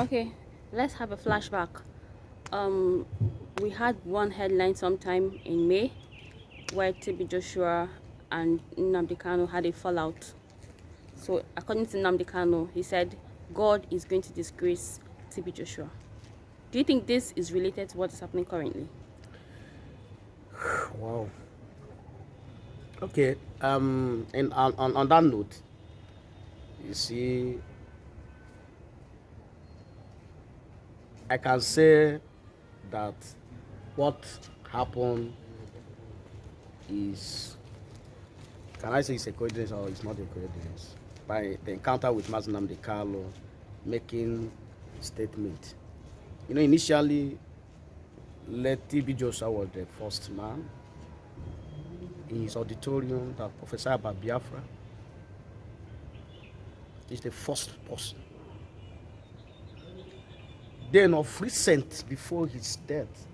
Okay, let's have a flashback. Um, we had one headline sometime in May where TB Joshua and Nnamdi Kanu had a fallout. So, according to Nnamdi Kanu, he said God is going to disgrace TB Joshua. Do you think this is related to what is happening currently? Wow. Okay. And on that note, you see, I can say that what happened is, can I say it's a coincidence or it's not a coincidence? By the encounter with Mazinam De Carlo making statement. Initially, TB Joshua was the first man in his auditorium that prophesied about Biafra. He's the first person. Then of recent, before his death,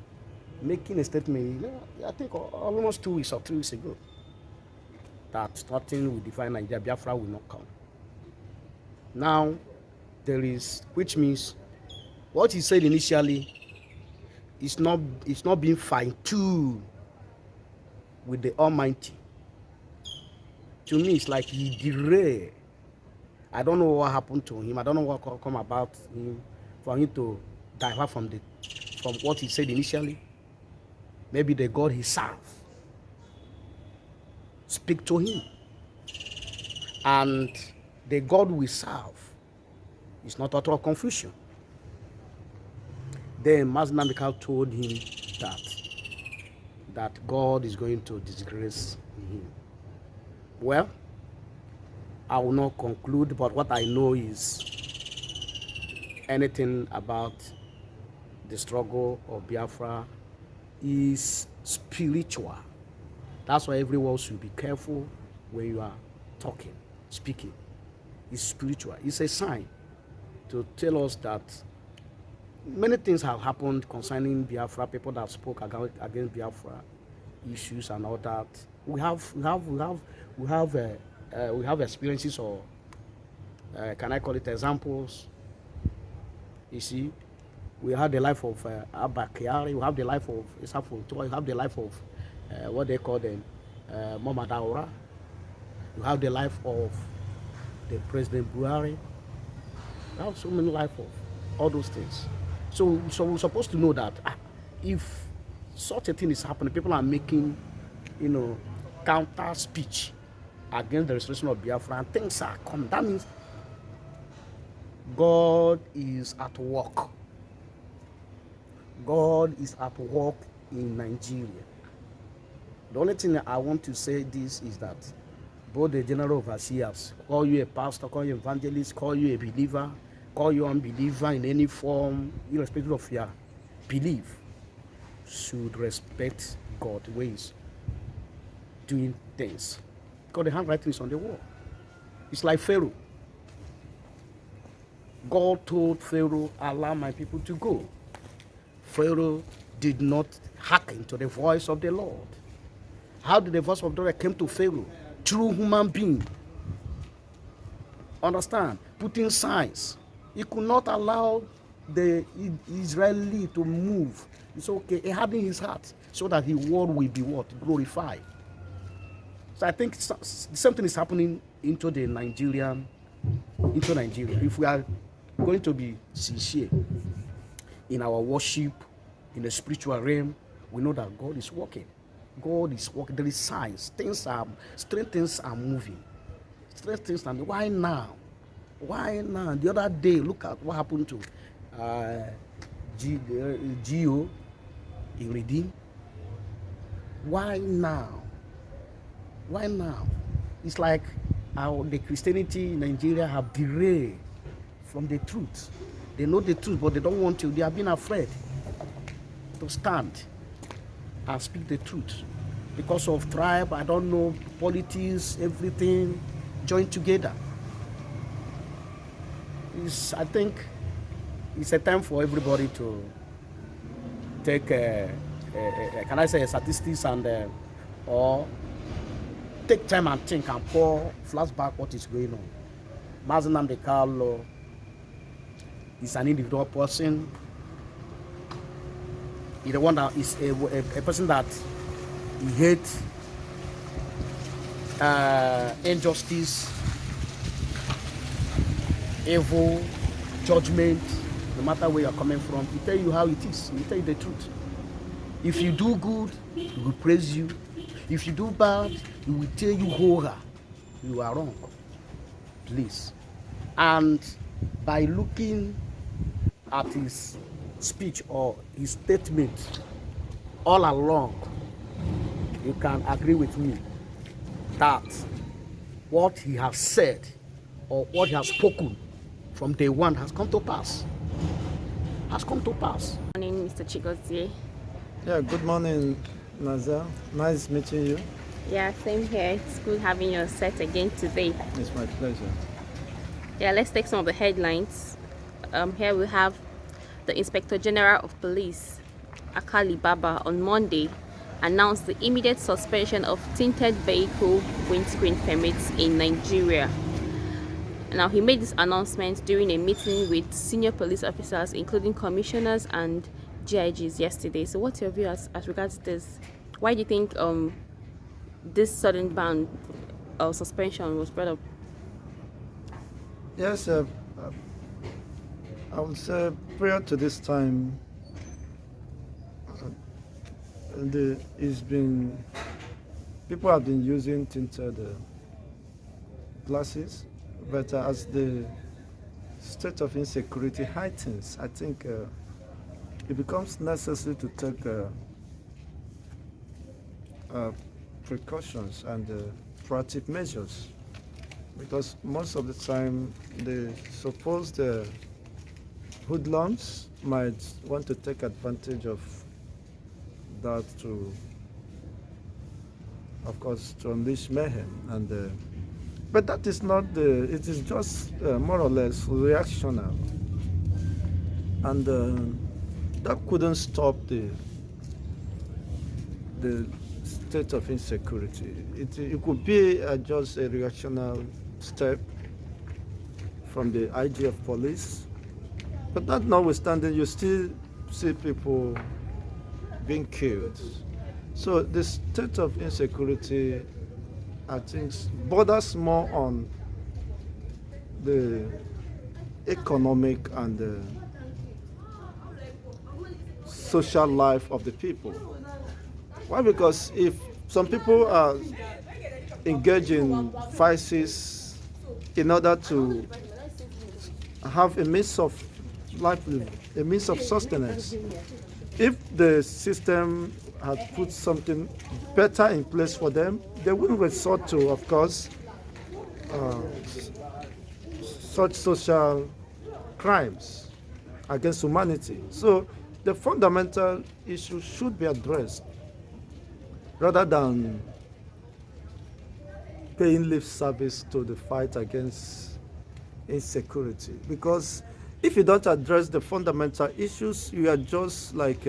making a statement, I think almost 2 weeks or 3 weeks ago, that nothing will define Nigeria, Biafra will not come. Now, there is, which means what he said initially is not being fine-tuned with the Almighty. To me, it's like he derailed. I don't know what happened to him. I don't know what could come about him for him to divert from what he said initially. Maybe the God he served speak to him, and the God we serve is not utter confusion. Then Maznamika told him that God is going to disgrace him. Well, I will not conclude, but what I know is anything about the struggle of Biafra is spiritual. That's why everyone should be careful when you are talking, speaking. It's spiritual. It's a sign to tell us that many things have happened concerning Biafra. People that spoke against Biafra issues and all that. We have experiences, or can I call it examples? You see, we have the life of Abba Kyari, we have the life of Isafo, we have the life of what they call them, Mama Daura. We have the life of the President Buhari. We have so many life of all those things. So we're supposed to know that if such a thing is happening, people are making, counter speech against the restoration of Biafra, and things are coming. That means God is at work. God is at work in Nigeria. The only thing I want to say this is that both the general overseers, call you a pastor, call you an evangelist, call you a believer, call you unbeliever in any form, irrespective of your belief, should respect God's ways doing things. Because the handwriting is on the wall. It's like Pharaoh. God told Pharaoh, allow my people to go. Pharaoh did not hearken to the voice of the Lord. How did the voice of the Lord come to Pharaoh? Through human being. Understand? Putting signs. He could not allow the Israeli to move. It's okay. He hardened his heart so that his word will be what? Glorified. So I think something is happening into Nigeria. If we are going to be sincere in our worship, in the spiritual realm, we know that God is working. God is working. There is signs. Strange things are moving. Strange things are. Why now? Why now? The other day, look at what happened to Geo in Redeem. Why now? Why now? It's like the Christianity in Nigeria have derailed from the truth. They know the truth, but they don't want to. They have been afraid to stand and speak the truth because of tribe, I don't know, politics, everything joined together. I think it's a time for everybody to take, can I say, statistics and or take time and think and pour flashback what is going on. Mazinam De Carlo is an individual person. He's the one that is a person that he hates injustice, evil, judgment, no matter where you're coming from. He tell you how it is. He tell you the truth. If you do good, he will praise you. If you do bad, he will tell you, horror, you are wrong. Please. And by looking at his speech or his statement all along, you can agree with me that what he has said or what he has spoken from day one has come to pass. Has come to pass. Good morning, Mr. Chigozie. Yeah, good morning, Naza. Nice meeting you. Yeah, same here. It's good having you on set again today. It's my pleasure. Yeah, let's take some of the headlines. Here we have the Inspector General of Police, Akali Baba, on Monday announced the immediate suspension of tinted vehicle windscreen permits in Nigeria. Now, he made this announcement during a meeting with senior police officers, including commissioners and GIGs yesterday. So what's your view as regards this? Why do you think this sudden ban or suspension was brought up? Yes, I would say prior to this time, people have been using tinted glasses, but as the state of insecurity heightens, I think it becomes necessary to take precautions and proactive measures, because most of the time the supposed hoodlums might want to take advantage of that to, of course, to unleash mayhem. And but that is not it is just more or less reactional, and that couldn't stop the state of insecurity. It could be just a reactional step from the IG of police, but that notwithstanding, you still see people being killed. So the state of insecurity, I think, borders more on the economic and the social life of the people. Why? Because if some people are engaging in vices in order to have a means of livelihood, a means of sustenance, if the system had put something better in place for them, they wouldn't resort to, of course, such social crimes against humanity. So the fundamental issue should be addressed rather than paying lip service to the fight against insecurity. Because if you don't address the fundamental issues, you are just like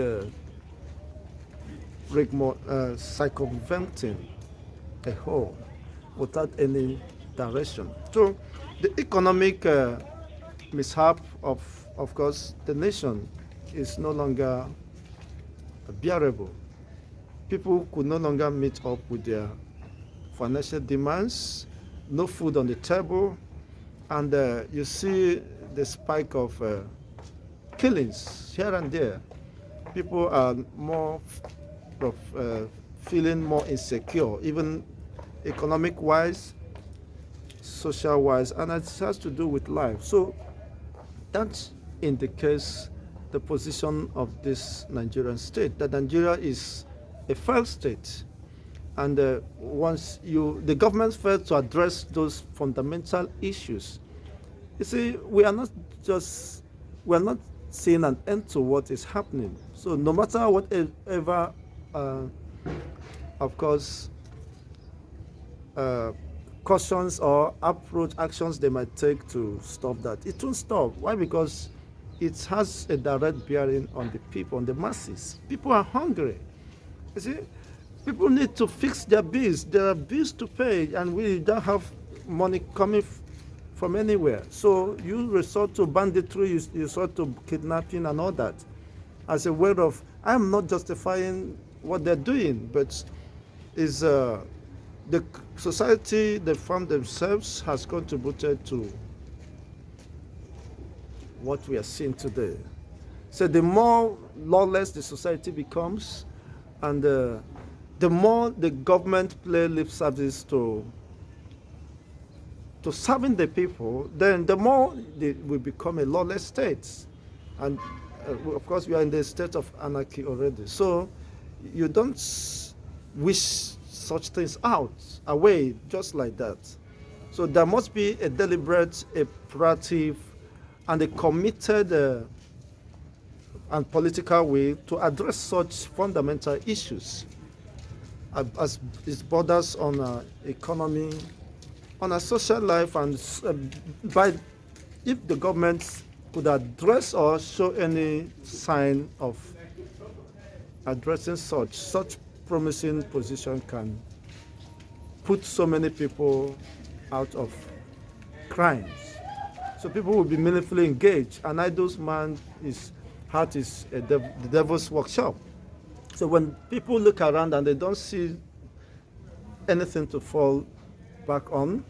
circumventing a whole without any direction. So the economic mishap of course, the nation is no longer bearable. People could no longer meet up with their financial demands, no food on the table, and you see the spike of killings here and there. People are more feeling more insecure, even economic-wise, social-wise, and it has to do with life. So that indicates the position of this Nigerian state, that Nigeria is a failed state. And once the government fails to address those fundamental issues, you see, we are not seeing an end to what is happening. So no matter whatever, of course, cautions or approach actions they might take to stop that, it won't stop. Why? Because it has a direct bearing on the people, on the masses. People are hungry. You see, people need to fix their bills. There are bills to pay, and we don't have money coming from anywhere. So you resort to banditry, you resort to kidnapping and all that as a way of, I'm not justifying what they're doing, but is the society they found themselves has contributed to what we are seeing today. So the more lawless the society becomes, and the more the government play lip service to serving the people, then the more they will become a lawless state. And of course, we are in the state of anarchy already. So you don't wish such things away just like that. So there must be a deliberate, a proactive, and a committed and political way to address such fundamental issues as it borders on economy, on a social life, and if the government could address or show any sign of addressing such promising position can put so many people out of crimes. So people will be meaningfully engaged. An idle man's heart is the devil's workshop. So when people look around and they don't see anything to fall back on,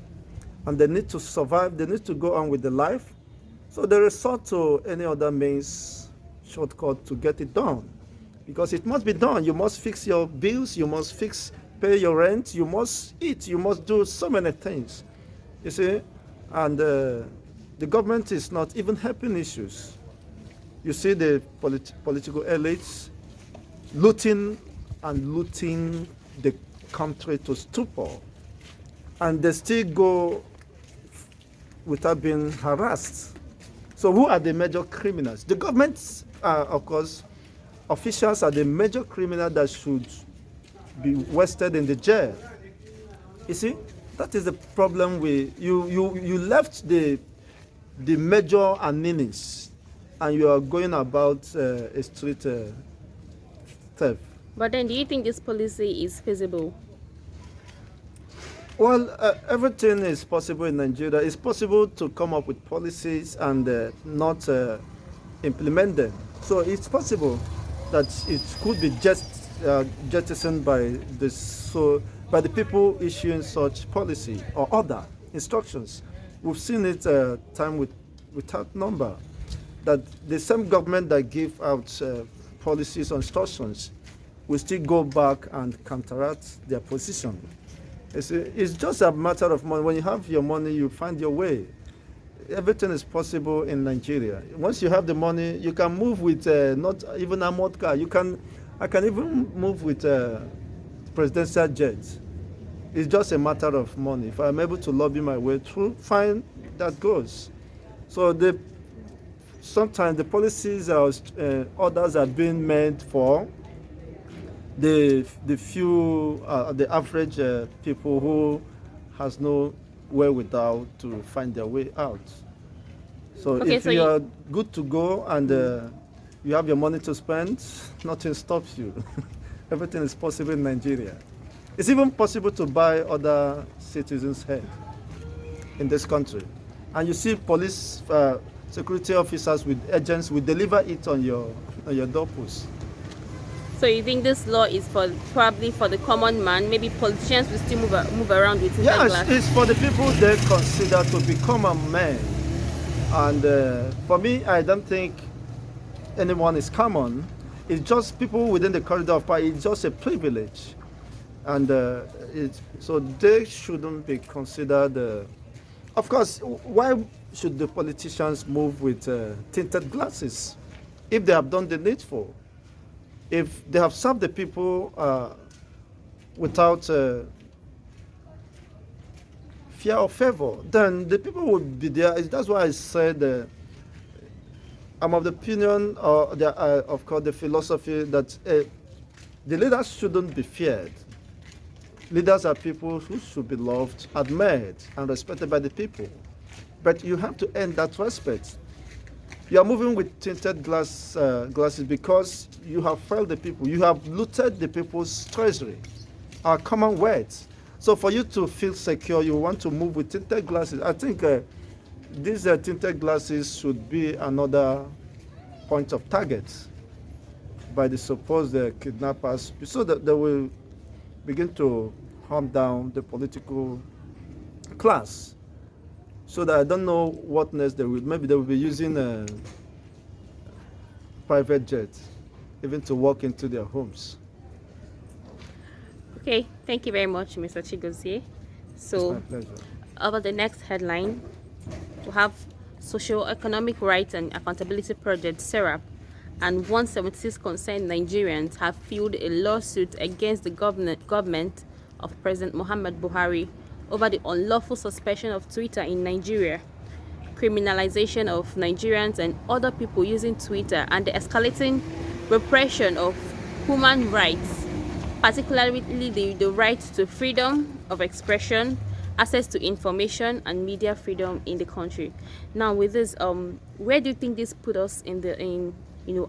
and they need to survive, they need to go on with the life, so they resort to any other means, shortcut to get it done. Because it must be done. You must fix your bills, you must pay your rent, you must eat, you must do so many things. You see? And the government is not even helping issues. You see the political elites looting the country to stupor. And they still go without being harassed. So who are the major criminals? The government, of course, officials are the major criminals that should be wasted in the jail. You see, that is the problem you left the major and meanings, and you are going about a street theft. But then, do you think this policy is feasible? Well, everything is possible in Nigeria. It's possible to come up with policies and not implement them. So it's possible that it could be just jettisoned by by the people issuing such policy or other instructions. We've seen it time without number, that the same government that give out policies or instructions will still go back and counteract their position. It's just a matter of money. When you have your money, you find your way. Everything is possible in Nigeria. Once you have the money, you can move with not even a armored car. I can even move with presidential jets. It's just a matter of money. If I'm able to lobby my way through, fine, that goes. So sometimes the policies or orders are being made for the average people who has no wherewithal to find their way out. So if you are good to go and you have your money to spend, nothing stops you. Everything is possible in Nigeria. It's even possible to buy other citizens' head in this country. And you see police, security officers with agents will deliver it on your doorpost. So you think this law is probably for the common man? Maybe politicians will still move around with it. Yes, it's for the people they consider to be common men. And for me, I don't think anyone is common. It's just people within the corridor of power. It's just a privilege. And so they shouldn't be considered. Of course, why should the politicians move with tinted glasses if they have done the needful? If they have served the people without fear or favor, then the people will be there. That's why I said I'm of the opinion, or of course, the philosophy that the leaders shouldn't be feared. Leaders are people who should be loved, admired, and respected by the people. But you have to earn that respect. You are moving with tinted glasses because you have failed the people. You have looted the people's treasury, our common wealth. So for you to feel secure, you want to move with tinted glasses. I think these tinted glasses should be another point of target by the supposed kidnappers, so that they will begin to hunt down the political class. So that I don't know what next they will. Maybe they will be using private jets, even to walk into their homes. Okay, thank you very much, Mr. Chigozie. So, It's my pleasure. over the next headline, we have Socio-Economic Rights and Accountability Project (SERAP) and 176 concerned Nigerians have filed a lawsuit against the government of President Muhammad Buhari over the unlawful suspension of Twitter in Nigeria, criminalization of Nigerians and other people using Twitter, and the escalating repression of human rights, particularly the right to freedom of expression, access to information, and media freedom in the country. Now, with this, where do you think this put us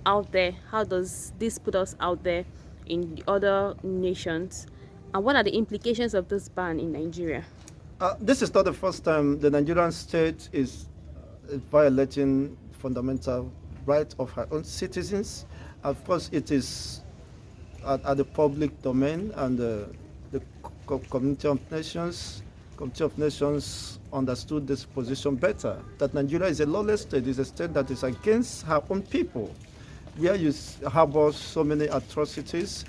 out there? How does this put us out there in the other nations? And what are the implications of this ban in Nigeria? This is not the first time the Nigerian state is violating fundamental rights of her own citizens. Of course, it is at the public domain, and the Community of Nations understood this position better, that Nigeria is a lawless state, is a state that is against her own people, where you harbor so many atrocities,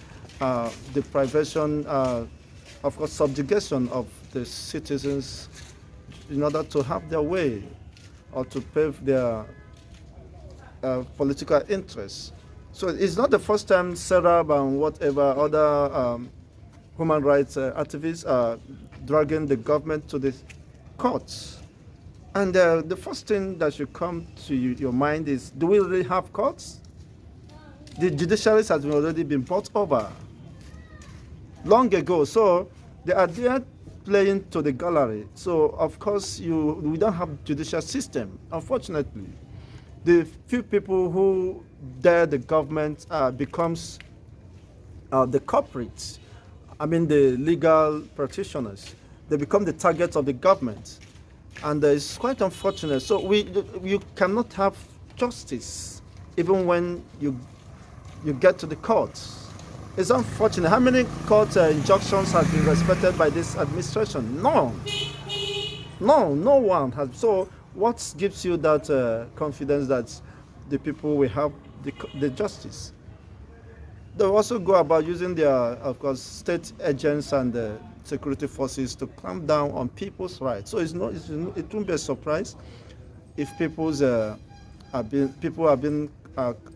deprivation, of course, subjugation of the citizens in order to have their way or to pave their political interests. So it's not the first time Serap and whatever other human rights activists are dragging the government to the courts. And the first thing that should come to your mind is, do we really have courts? The judiciary has already been brought over long ago. So they are there playing to the gallery. So of course we don't have judicial system, unfortunately. The few people who dare the government becomes the culprits. I mean, the legal practitioners. They become the targets of the government, and it's quite unfortunate. So you cannot have justice even when you get to the courts. It's unfortunate. How many court injunctions have been respected by this administration? None. No one has. So what gives you that confidence that the people will have the justice? They also go about using their, of course, state agents and security forces to clamp down on people's rights. So it won't be a surprise if people have been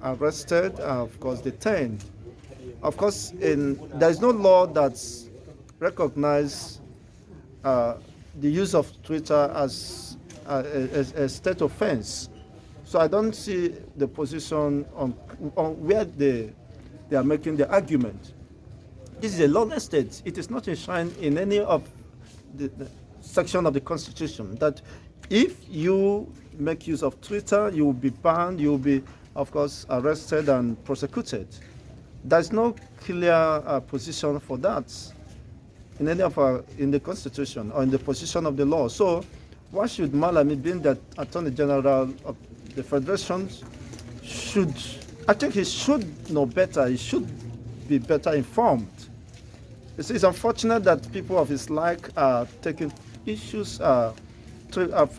arrested, of course, detained. Of course, there is no law that recognizes the use of Twitter as a state offense. So I don't see the position on where they are making the argument. This is a lawless state. It is not enshrined in any of the section of the Constitution that if you make use of Twitter, you will be banned, you will be, of course, arrested and prosecuted. There's no clear position for that in any of in the Constitution or in the position of the law. So why should Malami, being the Attorney General of the Federation, I think he should know better. He should be better informed. It's unfortunate that people of his like are taking issues, of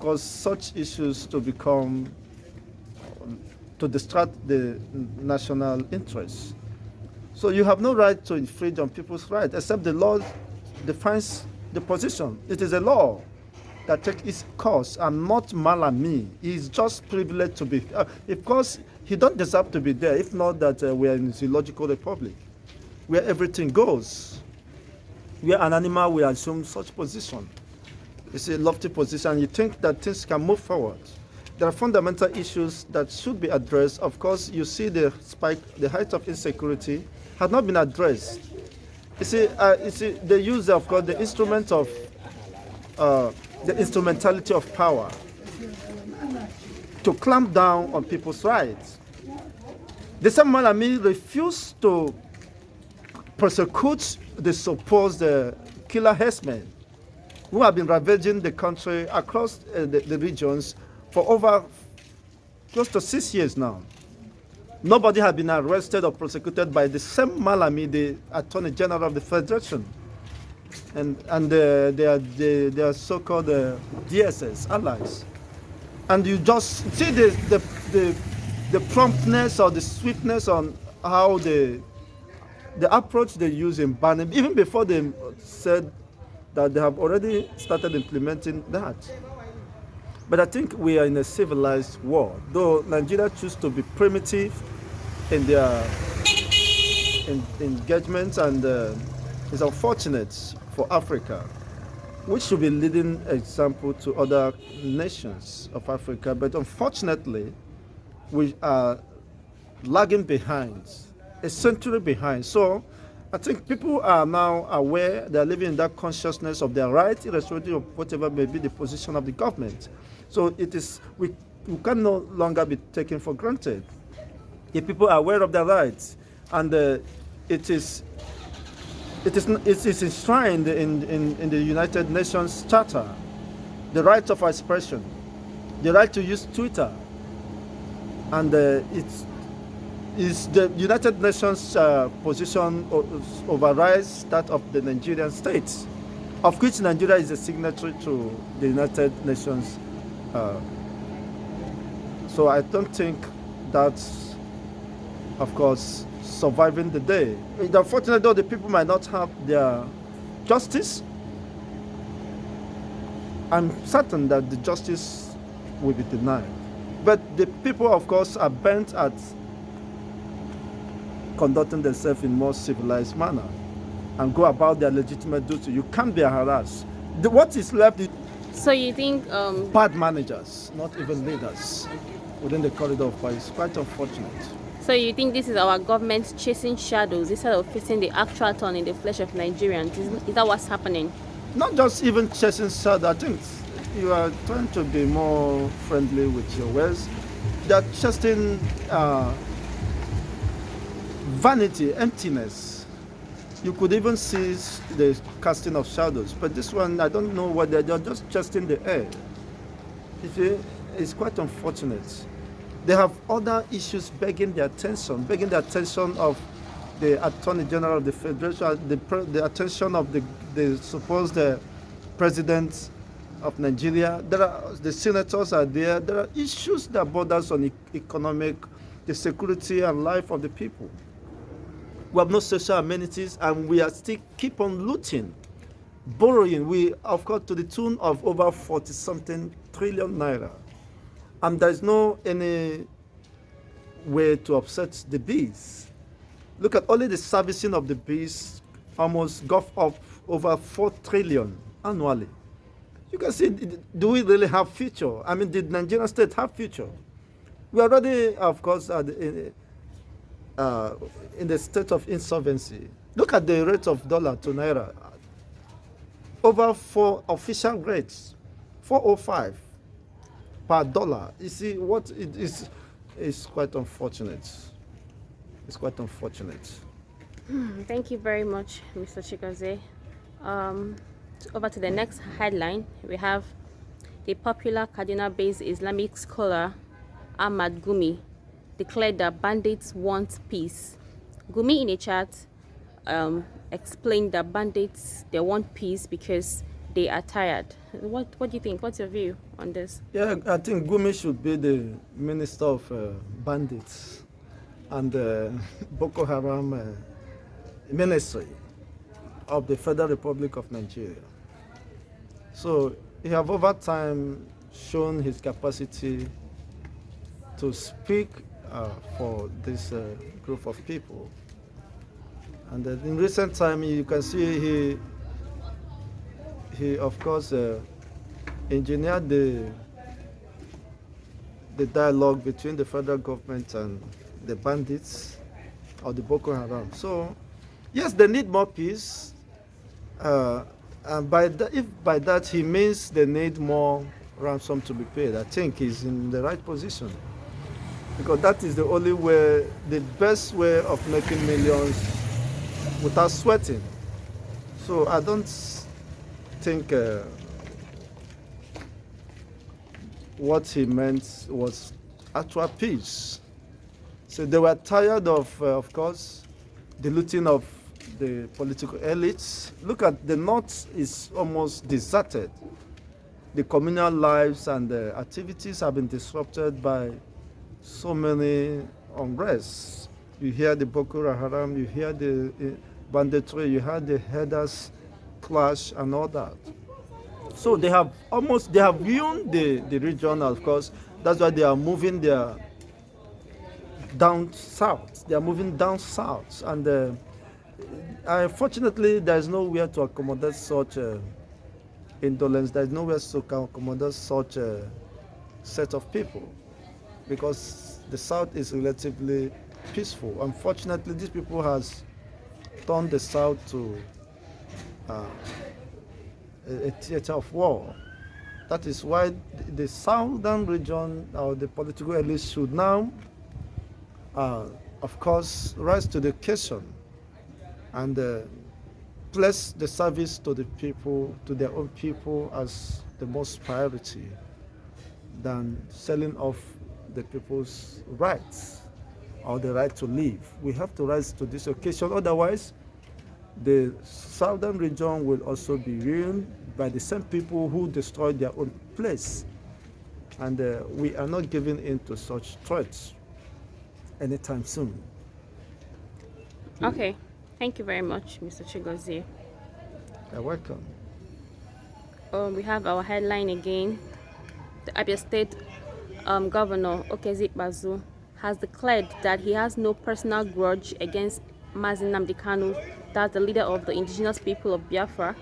course, such issues to distract the national interests. So you have no right to infringe on people's rights, except the law defines the position. It is a law that takes its course, and not Malami. He is just privileged to be. Of course, he don't deserve to be there. If not that we are in a illogical republic, where everything goes. We are an animal, we assume such position. It's a lofty position. You think that things can move forward. There are fundamental issues that should be addressed. Of course, you see the spike, the height of insecurity has not been addressed. You see, the use of course the instrument of the instrumentality of power to clamp down on people's rights. The same Malami refused to prosecute the supposed killer herdsmen. who have been ravaging the country across the regions for over close to 6 years now. Nobody has been arrested or prosecuted by the same Malami, the Attorney General of the Federation, and they are so-called DSS allies. And you just see the promptness or the swiftness on how the approach they use in banning, even before they said that they have already started implementing that. But I think we are in a civilized world, though Nigeria choose to be primitive in their engagements, and it's unfortunate for Africa, which should be leading example to other nations of Africa. But unfortunately, we are lagging behind, a century behind. So I think people are now aware, they're living in that consciousness of their right, irrespective of whatever may be the position of the government. So it is, we can no longer be taken for granted. If people are aware of their rights, and it is enshrined in the United Nations Charter, the right of expression, the right to use Twitter, and it's the United Nations position overrides that of the Nigerian states, of which Nigeria is a signatory to the United Nations. So I don't think that's, of course, surviving the day. Unfortunately, though, the people might not have their justice. I'm certain that the justice will be denied. But the people, of course, are bent at conducting themselves in more civilized manner and go about their legitimate duty. You can't be harassed. What is left is So you think bad managers, not even leaders, within the corridor of power. It's quite unfortunate. so you think this is our government chasing shadows instead of facing the actual thorn in the flesh of Nigerians? Is that what's happening? Not just even chasing shadow. I think you are trying to be more friendly with your words. They're chasing vanity, emptiness. You could even see the casting of shadows. But this one, I don't know what they're just chasing the air. You see, it's quite unfortunate. They have other issues begging their attention of the Attorney General of the Federation, the attention of the supposed president of Nigeria. The senators are there. There are issues that borders on economic, the security and life of the people. We have no social amenities, and we are still keep on looting, borrowing. We, of course, to the tune of over 40-something trillion naira. And there is no any way to offset the bees. Look at only the servicing of the bees almost go up over 4 trillion annually. You can see, do we really have future? I mean, did Nigerian state have future? We are already, of course, in the state of insolvency. Look at the rate of dollar to naira. Over 4 official rates, 405 per dollar. You see, what it is quite unfortunate. It's quite unfortunate. Thank you very much, Mr. Chikaze. Over to the next headline, we have the popular Kaduna-based Islamic scholar Ahmad Gumi declared that bandits want peace. Gumi, in a chat, explained that bandits, they want peace because they are tired. What do you think? What's your view on this? Yeah, I think Gumi should be the minister of bandits and Boko Haram ministry of the Federal Republic of Nigeria. So he have over time shown his capacity to speak for this group of people. And in recent time, you can see he of course engineered the dialogue between the federal government and the bandits or the Boko Haram. So yes, they need more peace. And if by that he means they need more ransom to be paid, I think he's in the right position. Because that is the only way, the best way of making millions without sweating. So I don't think what he meant was actual peace. So they were tired of course, the looting of the political elites. Look at the north is almost deserted. The communal lives and the activities have been disrupted by so many unrests. You hear the Boko Haram, you hear the banditry, you hear the headers clash and all that. So they have ruined the region, of course. That's why they are moving down south. They are moving down south, and unfortunately, there is nowhere to accommodate such indolence. There is nowhere to accommodate such a set of people, because the south is relatively peaceful. Unfortunately, these people has turned the south to a theater of war. That is why the southern region or the political elites should now, of course, rise to the occasion and place the service to the people, to their own people, as the most priority than selling off the people's rights or the right to live. We have to rise to this occasion, otherwise the southern region will also be ruined by the same people who destroyed their own place. And we are not giving in to such threats anytime soon. Okay, thank you very much, Mr. Chigozie. You're welcome. We have our headline again. The Abia State Governor Okezie Ikpeazu has declared that he has no personal grudge against Nnamdi Kanu, that's the leader of the indigenous people of Biafra,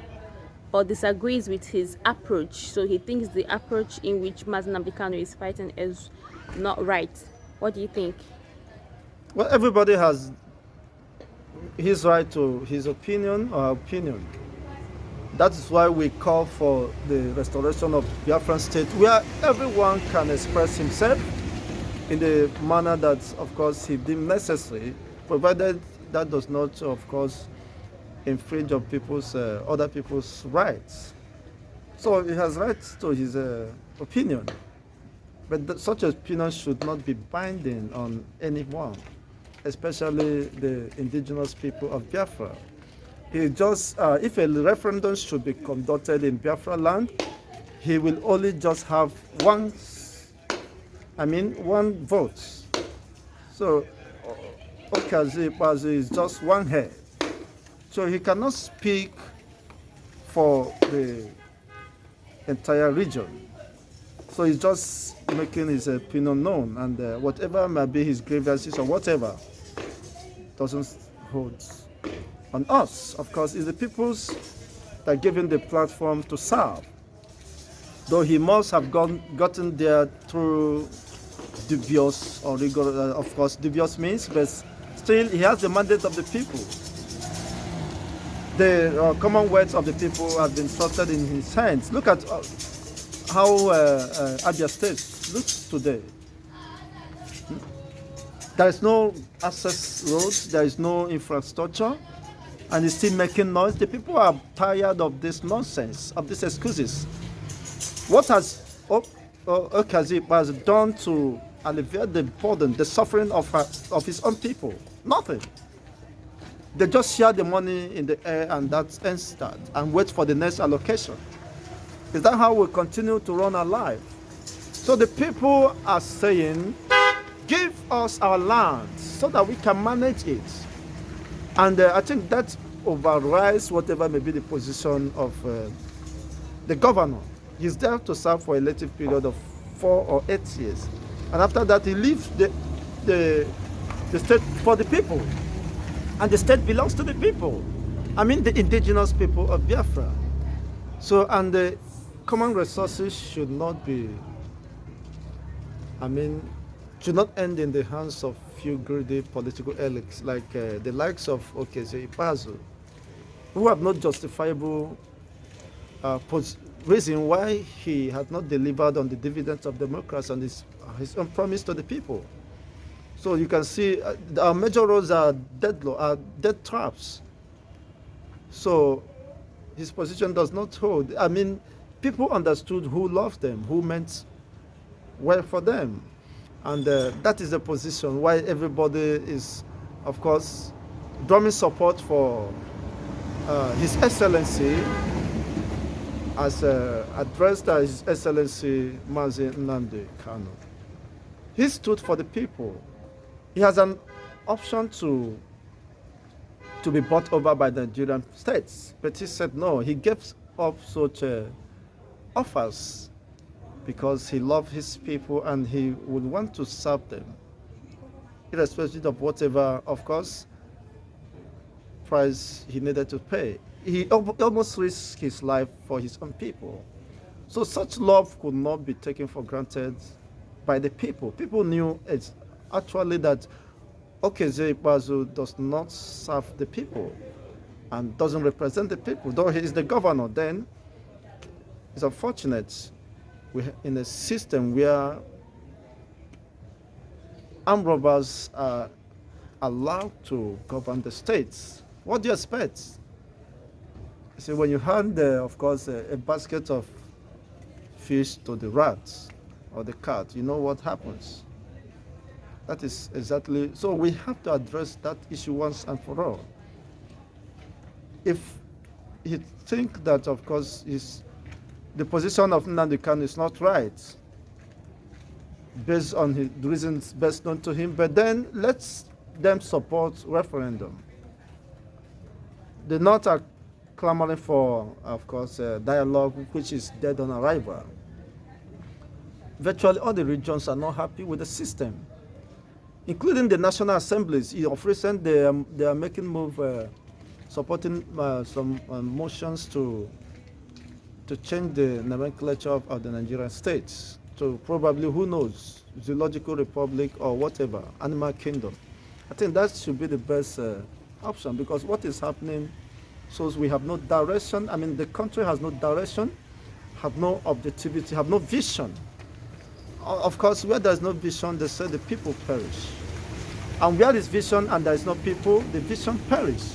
but disagrees with his approach. So he thinks the approach in which Nnamdi Kanu is fighting is not right. What do you think? Well, everybody has his right to his opinion or opinion. That is why we call for the restoration of Biafran state, where everyone can express himself in the manner that, of course, he deemed necessary, provided that does not, of course, infringe on people's other people's rights. So he has rights to his opinion, but such opinion should not be binding on anyone, especially the indigenous people of Biafra. He just, if a referendum should be conducted in Biafra land, he will only just have one vote. So Okezie Ikpeazu is just one head. So he cannot speak for the entire region. So he's just making his opinion known, and whatever may be his grievances or whatever doesn't hold on us. Of course, it's the peoples that give him the platform to serve. Though he must have gotten there through dubious or rigorous, of course, dubious means, but still he has the mandate of the people. The commonwealth of the people has been trusted in his hands. Look at how Abia State looks today. There is no access roads, there is no infrastructure, and it's still making noise. The people are tired of this nonsense, of these excuses. What has Okezie Ikpeazu done to alleviate the burden, the suffering of his own people? Nothing. They just share the money in the air, and that ends that, and wait for the next allocation. Is that how we continue to run our life? So the people are saying, give us our land so that we can manage it. And I think that overrides whatever may be the position of the governor. He's there to serve for a elective period of 4 or 8 years. And after that, he leaves the state for the people. And the state belongs to the people. I mean, the indigenous people of Biafra. So, and the common resources should not be, should not end in the hands of few greedy political elites like the likes of Okezie Ikpeazu, who have no justifiable reason why he had not delivered on the dividends of democracy and his own promise to the people. So you can see our major roads are dead traps. So his position does not hold. I mean, people understood who loved them, who meant well for them. And that is the position why everybody is, of course, drumming support for His Excellency, as addressed as His Excellency Mazi Nnamdi Kanu. He stood for the people. He has an option to be bought over by the Nigerian states, but he said no. He gave up such offers because he loved his people and he would want to serve them, irrespective of whatever, of course, price he needed to pay. He almost risked his life for his own people. So such love could not be taken for granted by the people. People knew it's actually that Okezie Ikpeazu does not serve the people and doesn't represent the people. Though he is the governor, then it's unfortunate we're in a system where armed robbers are allowed to govern the states. What do you expect? See, when you hand, of course, a basket of fish to the rat or the cat, you know what happens. That is exactly, so we have to address that issue once and for all. If you think that, of course, the position of Nnamdi Kanu is not right, based on the reasons best known to him, but then let them support referendum. The North are clamoring for, of course, dialogue, which is dead on arrival. Virtually all the regions are not happy with the system, including the national assemblies. Of recent, they are making move, supporting some motions to change the nomenclature of the Nigerian states to probably, who knows, zoological republic or whatever, animal kingdom. I think that should be the best option, because what is happening shows we have no direction. I mean, the country has no direction, have no objectivity, have no vision. Of course, where there's no vision, they say the people perish. And where is vision and there is no people, the vision perish.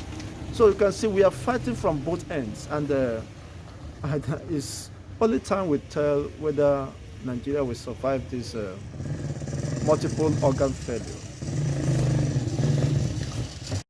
So you can see we are fighting from both ends, and it's only time will tell whether Nigeria will survive this multiple organ failure.